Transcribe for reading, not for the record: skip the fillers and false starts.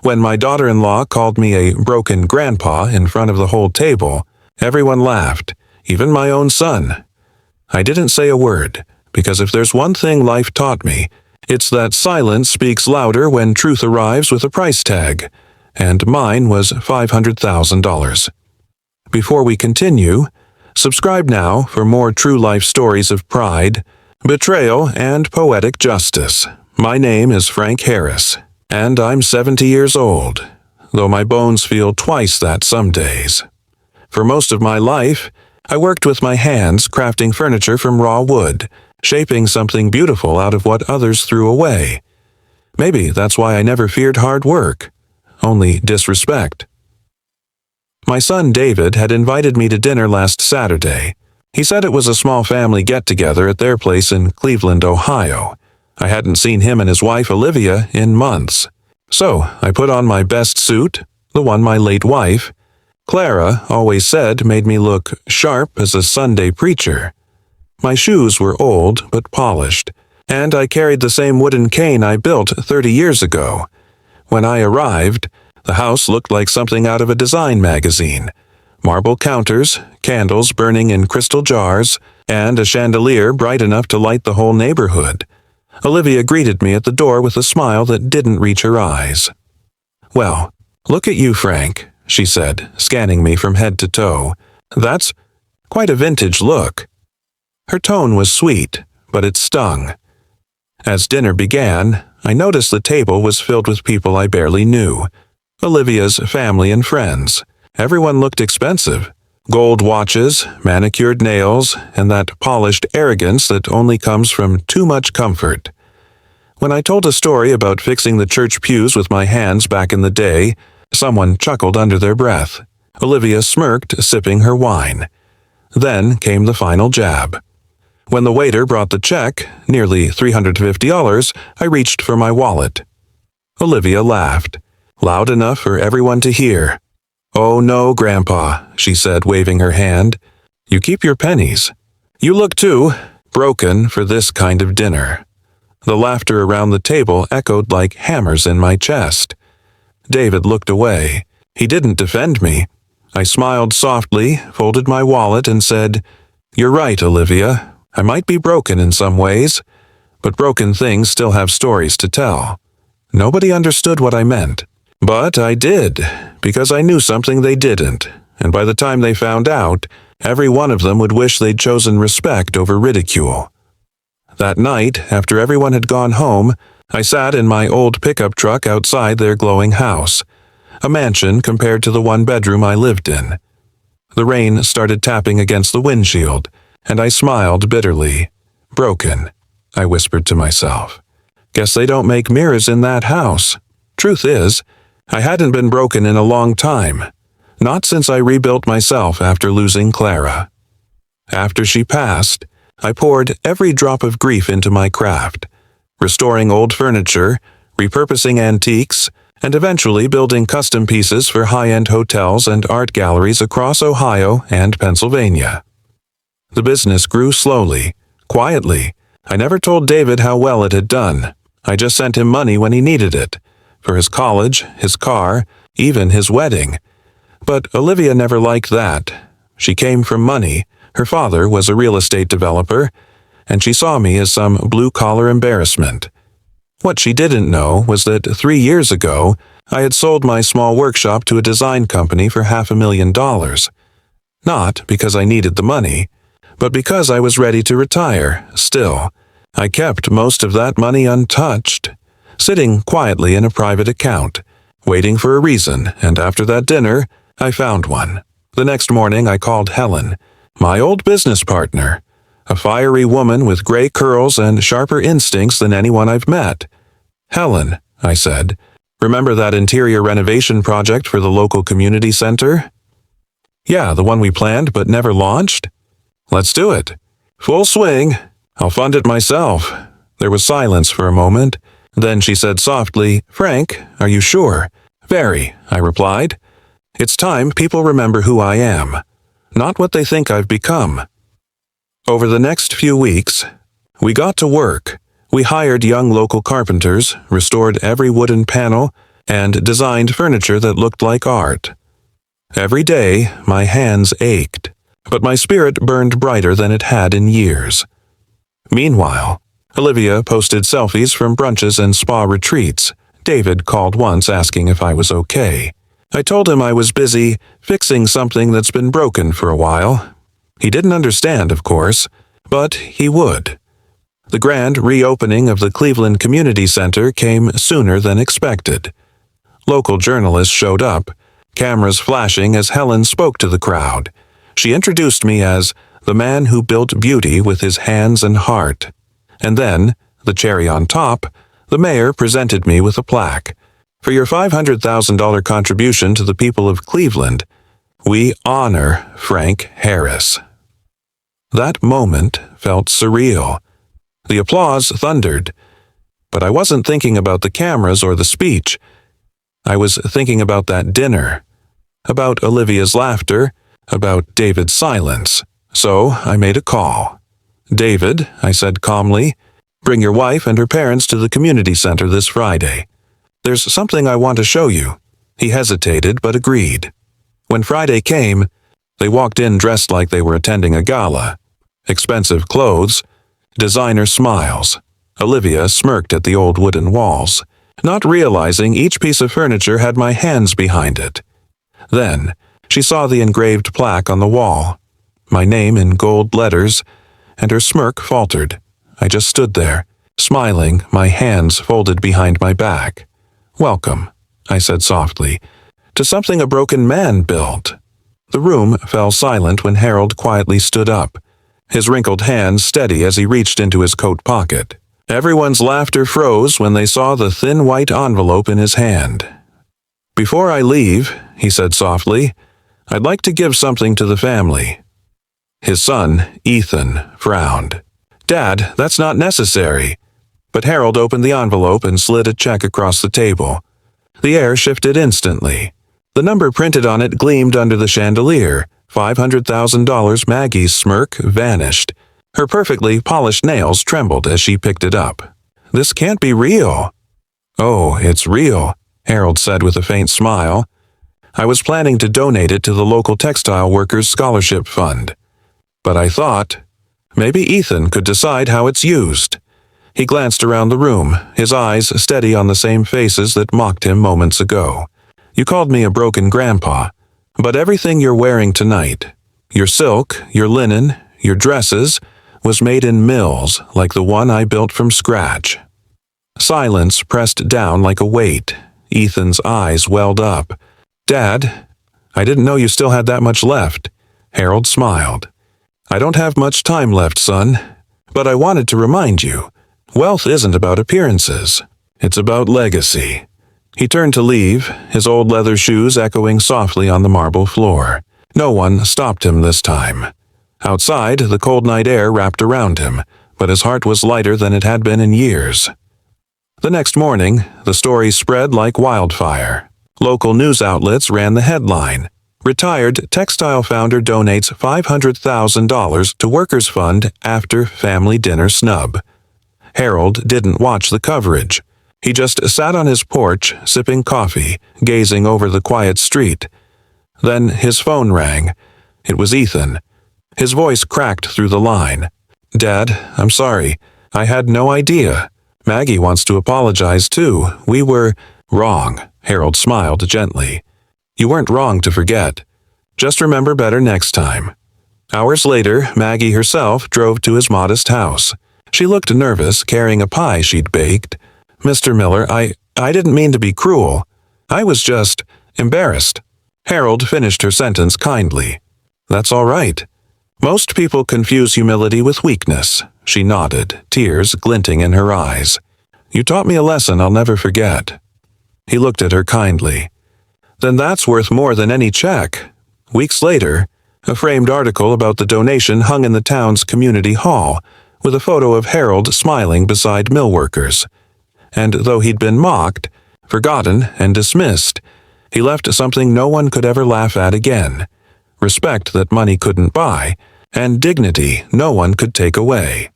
When my daughter-in-law called me a broken grandpa in front of the whole table, everyone laughed, even my own son. I didn't say a word, because if there's one thing life taught me, it's that silence speaks louder when truth arrives with a price tag, and mine was $500,000. Before we continue, subscribe now for more true life stories of pride, betrayal, and poetic justice. My name is Frank Harris, and I'm 70 years old, though my bones feel twice that some days. For most of my life, I worked with my hands crafting furniture from raw wood, shaping something beautiful out of what others threw away. Maybe that's why I never feared hard work, only disrespect. My son David had invited me to dinner last Saturday. He said it was a small family get-together at their place in Cleveland, Ohio. I hadn't seen him and his wife Olivia in months. So I put on my best suit, the one my late wife, Clara, always said made me look sharp as a Sunday preacher. My shoes were old but polished, and I carried the same wooden cane I built 30 years ago. When I arrived, the house looked like something out of a design magazine. Marble counters, candles burning in crystal jars, and a chandelier bright enough to light the whole neighborhood. Olivia greeted me at the door with a smile that didn't reach her eyes. "Well, look at you, Frank," she said, scanning me from head to toe. "That's quite a vintage look." Her tone was sweet, but it stung. As dinner began, I noticed the table was filled with people I barely knew. Olivia's family and friends. Everyone looked expensive. Gold watches, manicured nails, and that polished arrogance that only comes from too much comfort. When I told a story about fixing the church pews with my hands back in the day, someone chuckled under their breath. Olivia smirked, sipping her wine. Then came the final jab. When the waiter brought the check, nearly $350, I reached for my wallet. Olivia laughed, loud enough for everyone to hear. "Oh no, Grandpa," she said, waving her hand. "You keep your pennies. You look too broken for this kind of dinner." The laughter around the table echoed like hammers in my chest. David looked away. He didn't defend me. I smiled softly, folded my wallet, and said, "You're right, Olivia. I might be broken in some ways, but broken things still have stories to tell." Nobody understood what I meant. But I did, because I knew something they didn't, and by the time they found out, every one of them would wish they'd chosen respect over ridicule. That night, after everyone had gone home, I sat in my old pickup truck outside their glowing house, a mansion compared to the one-bedroom I lived in. The rain started tapping against the windshield, and I smiled bitterly. "Broken," I whispered to myself. "Guess they don't make mirrors in that house." Truth is, I hadn't been broken in a long time, not since I rebuilt myself after losing Clara. After she passed, I poured every drop of grief into my craft, restoring old furniture, repurposing antiques, and eventually building custom pieces for high-end hotels and art galleries across Ohio and Pennsylvania. The business grew slowly, quietly. I never told David how well it had done. I just sent him money when he needed it. For his college, his car, even his wedding. But Olivia never liked that. She came from money, her father was a real estate developer, and she saw me as some blue-collar embarrassment. What she didn't know was that 3 years ago, I had sold my small workshop to a design company for $500,000. Not because I needed the money, but because I was ready to retire. Still, I kept most of that money untouched, sitting quietly in a private account, waiting for a reason, and after that dinner, I found one. The next morning I called Helen, my old business partner, a fiery woman with gray curls and sharper instincts than anyone I've met. "Helen," I said, "remember that interior renovation project for the local community center?" "Yeah, the one we planned but never launched?" "Let's do it. Full swing. I'll fund it myself." There was silence for a moment. Then she said softly, "Frank, are you sure?" "Very," I replied. "It's time people remember who I am, not what they think I've become." Over the next few weeks, we got to work. We hired young local carpenters, restored every wooden panel, and designed furniture that looked like art. Every day, my hands ached, but my spirit burned brighter than it had in years. Meanwhile, Olivia posted selfies from brunches and spa retreats. David called once asking if I was okay. I told him I was busy fixing something that's been broken for a while. He didn't understand, of course, but he would. The grand reopening of the Cleveland Community Center came sooner than expected. Local journalists showed up, cameras flashing as Helen spoke to the crowd. She introduced me as the man who built beauty with his hands and heart. And then, the cherry on top, the mayor presented me with a plaque. For your $500,000 contribution to the people of Cleveland, we honor Frank Harris. That moment felt surreal. The applause thundered, but I wasn't thinking about the cameras or the speech. I was thinking about that dinner, about Olivia's laughter, about David's silence. So I made a call. "David," I said calmly, "bring your wife and her parents to the community center this Friday. There's something I want to show you." He hesitated but agreed. When Friday came, they walked in dressed like they were attending a gala. Expensive clothes, designer smiles. Olivia smirked at the old wooden walls, not realizing each piece of furniture had my hands behind it. Then, she saw the engraved plaque on the wall, my name in gold letters, and her smirk faltered. I just stood there, smiling, my hands folded behind my back. "Welcome," I said softly, "to something a broken man built." The room fell silent when Harold quietly stood up, his wrinkled hands steady as he reached into his coat pocket. Everyone's laughter froze when they saw the thin white envelope in his hand. "Before I leave," he said softly, "I'd like to give something to the family." His son, Ethan, frowned. "Dad, that's not necessary." But Harold opened the envelope and slid a check across the table. The air shifted instantly. The number printed on it gleamed under the chandelier. $500,000. Maggie's smirk vanished. Her perfectly polished nails trembled as she picked it up. "This can't be real." "Oh, it's real," Harold said with a faint smile. "I was planning to donate it to the local textile workers' scholarship fund. But I thought, maybe Ethan could decide how it's used." He glanced around the room, his eyes steady on the same faces that mocked him moments ago. "You called me a broken grandpa, but everything you're wearing tonight, your silk, your linen, your dresses, was made in mills like the one I built from scratch." Silence pressed down like a weight. Ethan's eyes welled up. "Dad, I didn't know you still had that much left." Harold smiled. "I don't have much time left, son, but I wanted to remind you, wealth isn't about appearances. It's about legacy." He turned to leave, his old leather shoes echoing softly on the marble floor. No one stopped him this time. Outside, the cold night air wrapped around him, but his heart was lighter than it had been in years. The next morning, the story spread like wildfire. Local news outlets ran the headline, "Retired textile founder donates $500,000 to Workers' Fund after family dinner snub." Harold didn't watch the coverage. He just sat on his porch, sipping coffee, gazing over the quiet street. Then his phone rang. It was Ethan. His voice cracked through the line. "Dad, I'm sorry. I had no idea. Maggie wants to apologize too. We were wrong." Harold smiled gently. "You weren't wrong to forget. Just remember better next time." Hours later, Maggie herself drove to his modest house. She looked nervous, carrying a pie she'd baked. "Mr. Miller, I didn't mean to be cruel. I was just embarrassed." Harold finished her sentence kindly. "That's all right. Most people confuse humility with weakness." She nodded, tears glinting in her eyes. "You taught me a lesson I'll never forget." He looked at her kindly. "Then that's worth more than any check." Weeks later, a framed article about the donation hung in the town's community hall, with a photo of Harold smiling beside mill workers. And though he'd been mocked, forgotten, and dismissed, he left something no one could ever laugh at again: respect that money couldn't buy, and dignity no one could take away.